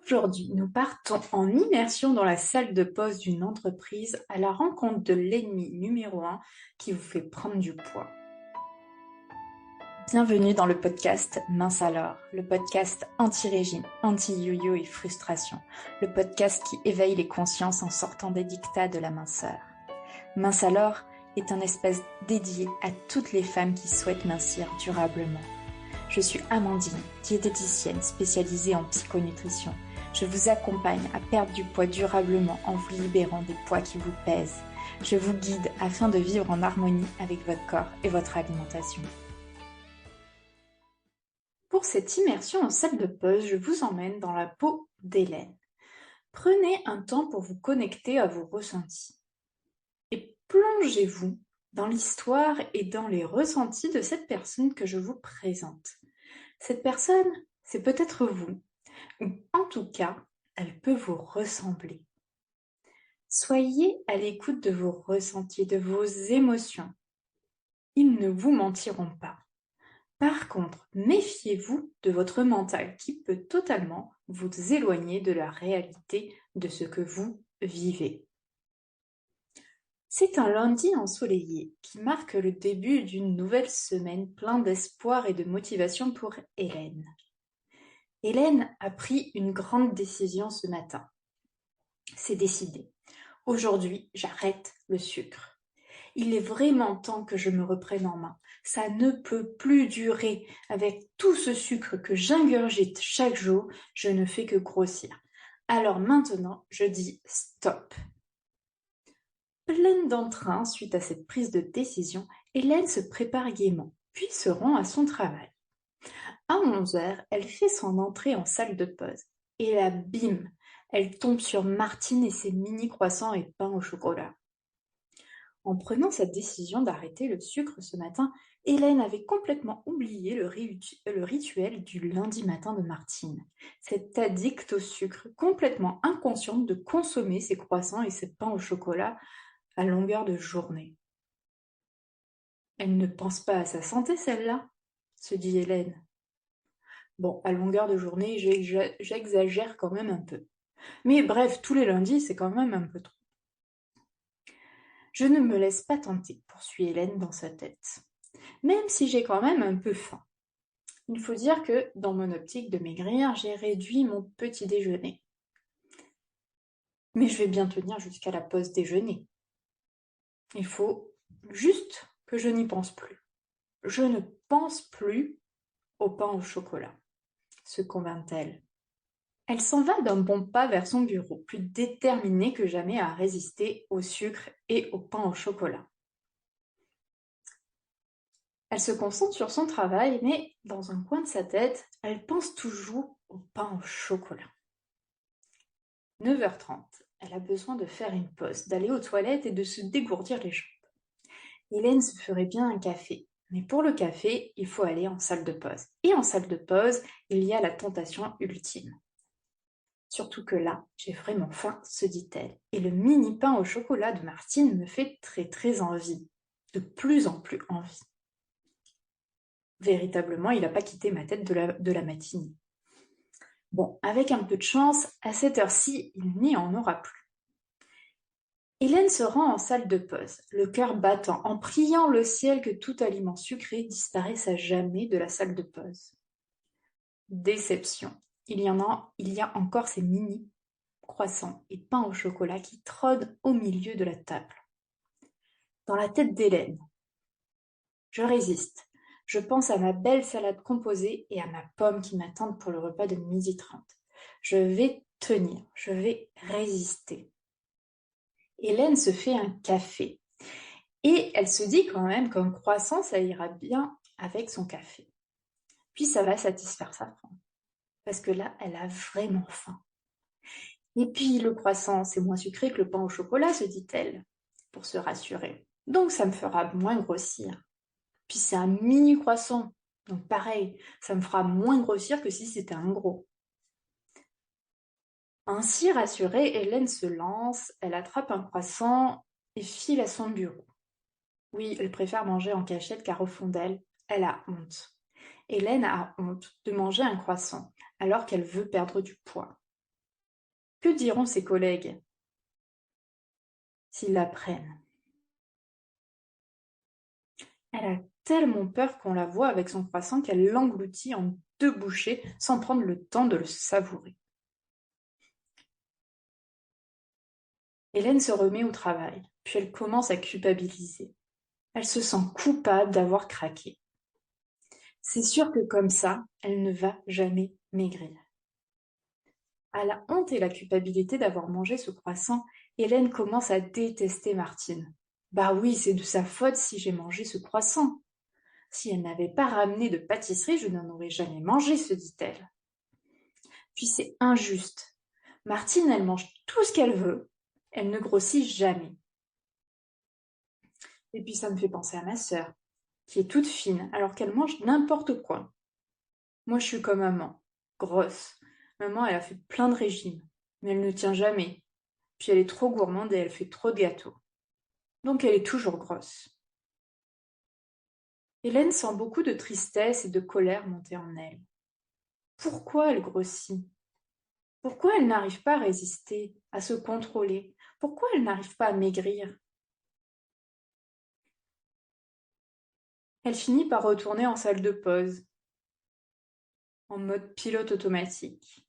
Aujourd'hui, nous partons en immersion dans la salle de pause d'une entreprise à la rencontre de l'ennemi numéro un qui vous fait prendre du poids. Bienvenue dans le podcast Mince alors, le podcast anti-régime, anti-yo-yo et frustration, le podcast qui éveille les consciences en sortant des dictats de la minceur. Mince alors est un espace dédié à toutes les femmes qui souhaitent mincir durablement. Je suis Amandine, diététicienne spécialisée en psychonutrition. Je vous accompagne à perdre du poids durablement en vous libérant des poids qui vous pèsent. Je vous guide afin de vivre en harmonie avec votre corps et votre alimentation. Pour cette immersion en salle de pause, je vous emmène dans la peau d'Hélène. Prenez un temps pour vous connecter à vos ressentis et plongez-vous dans l'histoire et dans les ressentis de cette personne que je vous présente. Cette personne, c'est peut-être vous, ou en tout cas, elle peut vous ressembler. Soyez à l'écoute de vos ressentis, de vos émotions. Ils ne vous mentiront pas. Par contre, méfiez-vous de votre mental qui peut totalement vous éloigner de la réalité de ce que vous vivez. C'est un lundi ensoleillé qui marque le début d'une nouvelle semaine plein d'espoir et de motivation pour Hélène. Hélène a pris une grande décision ce matin. C'est décidé. Aujourd'hui, j'arrête le sucre. Il est vraiment temps que je me reprenne en main. Ça ne peut plus durer. Avec tout ce sucre que j'ingurgite chaque jour, je ne fais que grossir. Alors maintenant, je dis stop. Pleine d'entrain suite à cette prise de décision, Hélène se prépare gaiement, puis se rend à son travail. À 11h, elle fait son entrée en salle de pause. Et là, bim, elle tombe sur Martine et ses mini croissants et pain au chocolat. En prenant cette décision d'arrêter le sucre ce matin, Hélène avait complètement oublié le rituel du lundi matin de Martine. Cette addict au sucre, complètement inconsciente de consommer ses croissants et ses pains au chocolat à longueur de journée. Elle ne pense pas à sa santé, celle-là, se dit Hélène. Bon, à longueur de journée, j'exagère quand même un peu. Mais bref, tous les lundis, c'est quand même un peu trop. Je ne me laisse pas tenter, poursuit Hélène dans sa tête. Même si j'ai quand même un peu faim. Il faut dire que, dans mon optique de maigrir, j'ai réduit mon petit déjeuner. Mais je vais bien tenir jusqu'à la pause déjeuner. Il faut juste que je n'y pense plus. Je ne pense plus au pain au chocolat, se convainc-elle. Elle s'en va d'un bon pas vers son bureau, plus déterminée que jamais à résister au sucre et au pain au chocolat. Elle se concentre sur son travail, mais dans un coin de sa tête, elle pense toujours au pain au chocolat. 9h30, elle a besoin de faire une pause, d'aller aux toilettes et de se dégourdir les jambes. Hélène se ferait bien un café, mais pour le café, il faut aller en salle de pause. Et en salle de pause, il y a la tentation ultime. Surtout que là, j'ai vraiment faim, se dit-elle, et le mini pain au chocolat de Martine me fait très très envie, de plus en plus envie. Véritablement, il n'a pas quitté ma tête de la matinée. Bon, avec un peu de chance, à cette heure-ci, il n'y en aura plus. Hélène se rend en salle de pause, le cœur battant, en priant le ciel que tout aliment sucré disparaisse à jamais de la salle de pause. Déception. Il y a encore ces mini croissants et pains au chocolat qui trônent au milieu de la table. Dans la tête d'Hélène, je résiste. Je pense à ma belle salade composée et à ma pomme qui m'attendent pour le repas de 12h30. Je vais tenir, je vais résister. Hélène se fait un café et elle se dit quand même qu'un croissant, ça ira bien avec son café. Puis ça va satisfaire sa faim parce que là, elle a vraiment faim. Et puis le croissant, c'est moins sucré que le pain au chocolat, se dit-elle, pour se rassurer. Donc ça me fera moins grossir. Puis c'est un mini croissant, donc pareil, ça me fera moins grossir que si c'était un gros. Ainsi rassurée, Hélène se lance, elle attrape un croissant et file à son bureau. Oui, elle préfère manger en cachette car au fond d'elle, elle a honte. Hélène a honte de manger un croissant alors qu'elle veut perdre du poids. Que diront ses collègues s'ils l'apprennent? Elle a tellement peur qu'on la voie avec son croissant qu'elle l'engloutit en 2 bouchées sans prendre le temps de le savourer. Hélène se remet au travail, puis elle commence à culpabiliser. Elle se sent coupable d'avoir craqué. C'est sûr que comme ça, elle ne va jamais maigrir. À la honte et la culpabilité d'avoir mangé ce croissant, Hélène commence à détester Martine. Bah oui, c'est de sa faute si j'ai mangé ce croissant. Si elle n'avait pas ramené de pâtisserie, je n'en aurais jamais mangé, se dit-elle. Puis c'est injuste. Martine, elle mange tout ce qu'elle veut, elle ne grossit jamais. Et puis ça me fait penser à ma sœur, qui est toute fine, alors qu'elle mange n'importe quoi. Moi, je suis comme maman, grosse. Maman, elle a fait plein de régimes, mais elle ne tient jamais. Puis elle est trop gourmande et elle fait trop de gâteaux. Donc elle est toujours grosse. Hélène sent beaucoup de tristesse et de colère monter en elle. Pourquoi elle grossit? Pourquoi elle n'arrive pas à résister, à se contrôler? Pourquoi elle n'arrive pas à maigrir? Elle finit par retourner en salle de pause, en mode pilote automatique.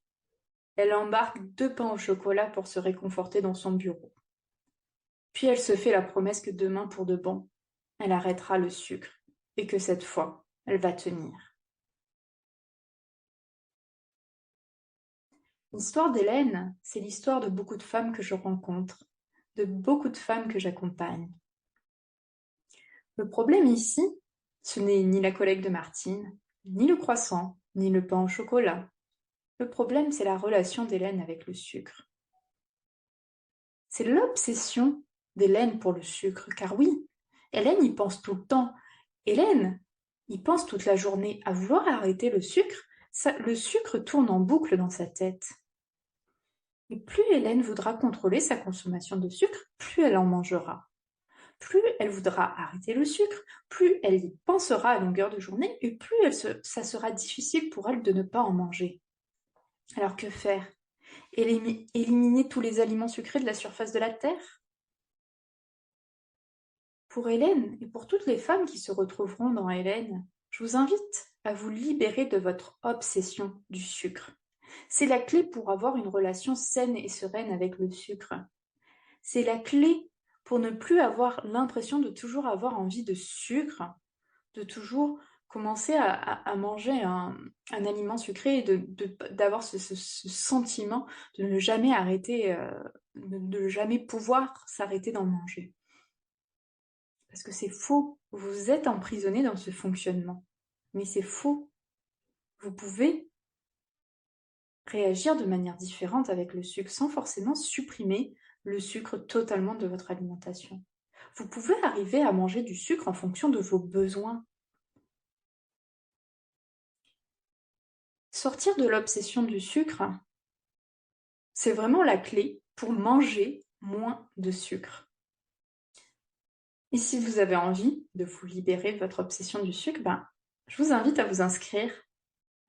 Elle embarque 2 pains au chocolat pour se réconforter dans son bureau. Puis elle se fait la promesse que demain, pour de bon, elle arrêtera le sucre et que cette fois, elle va tenir. L'histoire d'Hélène, c'est l'histoire de beaucoup de femmes que je rencontre, de beaucoup de femmes que j'accompagne. Le problème ici, ce n'est ni la collègue de Martine, ni le croissant, ni le pain au chocolat. Le problème, c'est la relation d'Hélène avec le sucre. C'est l'obsession d'Hélène pour le sucre, car oui, Hélène y pense tout le temps. Hélène y pense toute la journée à vouloir arrêter le sucre. Le sucre tourne en boucle dans sa tête. Et plus Hélène voudra contrôler sa consommation de sucre, plus elle en mangera. Plus elle voudra arrêter le sucre, plus elle y pensera à longueur de journée et plus ça sera difficile pour elle de ne pas en manger. Alors que faire? Éliminer tous les aliments sucrés de la surface de la Terre? Pour Hélène et pour toutes les femmes qui se retrouveront dans Hélène, je vous invite à vous libérer de votre obsession du sucre. C'est la clé pour avoir une relation saine et sereine avec le sucre. C'est la clé pour ne plus avoir l'impression de toujours avoir envie de sucre, de toujours commencer à manger un aliment sucré et d'avoir ce sentiment de ne jamais arrêter, de ne jamais pouvoir s'arrêter d'en manger. Parce que c'est faux, vous êtes emprisonné dans ce fonctionnement. Mais c'est faux. Vous pouvez réagir de manière différente avec le sucre sans forcément supprimer le sucre totalement de votre alimentation. Vous pouvez arriver à manger du sucre en fonction de vos besoins. Sortir de l'obsession du sucre, c'est vraiment la clé pour manger moins de sucre. Et si vous avez envie de vous libérer de votre obsession du sucre, je vous invite à vous inscrire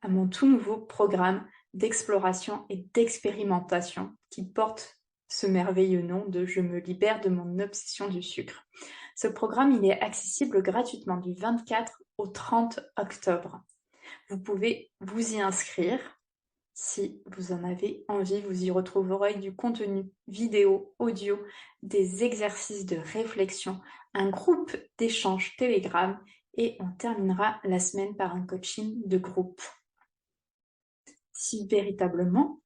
à mon tout nouveau programme d'exploration et d'expérimentation qui porte ce merveilleux nom de Je me libère de mon obsession du sucre. Ce programme, il est accessible gratuitement du 24 au 30 octobre. Vous pouvez vous y inscrire si vous en avez envie. Vous y retrouverez du contenu vidéo, audio, des exercices de réflexion, un groupe d'échange Telegram et on terminera la semaine par un coaching de groupe. Si véritablement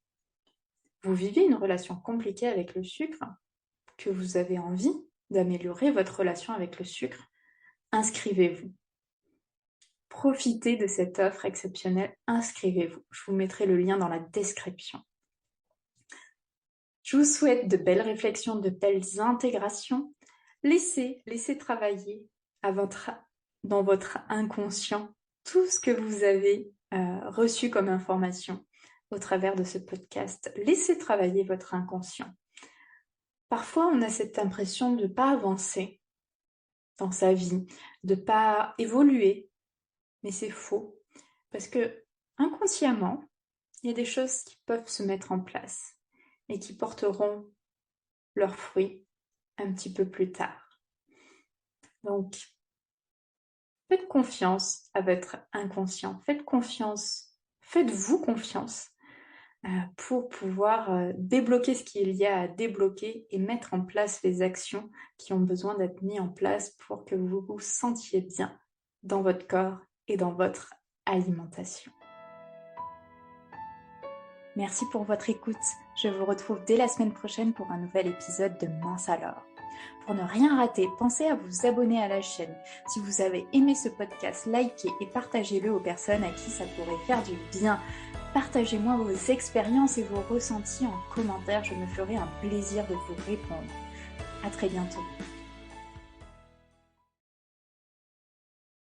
vous vivez une relation compliquée avec le sucre, que vous avez envie d'améliorer votre relation avec le sucre, inscrivez-vous. Profitez de cette offre exceptionnelle, inscrivez-vous. Je vous mettrai le lien dans la description. Je vous souhaite de belles réflexions, de belles intégrations. Laissez travailler dans votre inconscient tout ce que vous avez reçu comme information au travers de ce podcast. Laissez travailler votre inconscient. Parfois, on a cette impression de ne pas avancer dans sa vie, de ne pas évoluer, mais c'est faux. Parce que inconsciemment, il y a des choses qui peuvent se mettre en place. et qui porteront leurs fruits un petit peu plus tard. Donc, faites confiance à votre inconscient, faites-vous confiance pour pouvoir débloquer ce qu'il y a à débloquer et mettre en place les actions qui ont besoin d'être mises en place pour que vous vous sentiez bien dans votre corps et dans votre alimentation. Merci pour votre écoute. Je vous retrouve dès la semaine prochaine pour un nouvel épisode de Mince alors. Pour ne rien rater, pensez à vous abonner à la chaîne. Si vous avez aimé ce podcast, likez et partagez-le aux personnes à qui ça pourrait faire du bien. Partagez-moi vos expériences et vos ressentis en commentaire, je me ferai un plaisir de vous répondre. À très bientôt.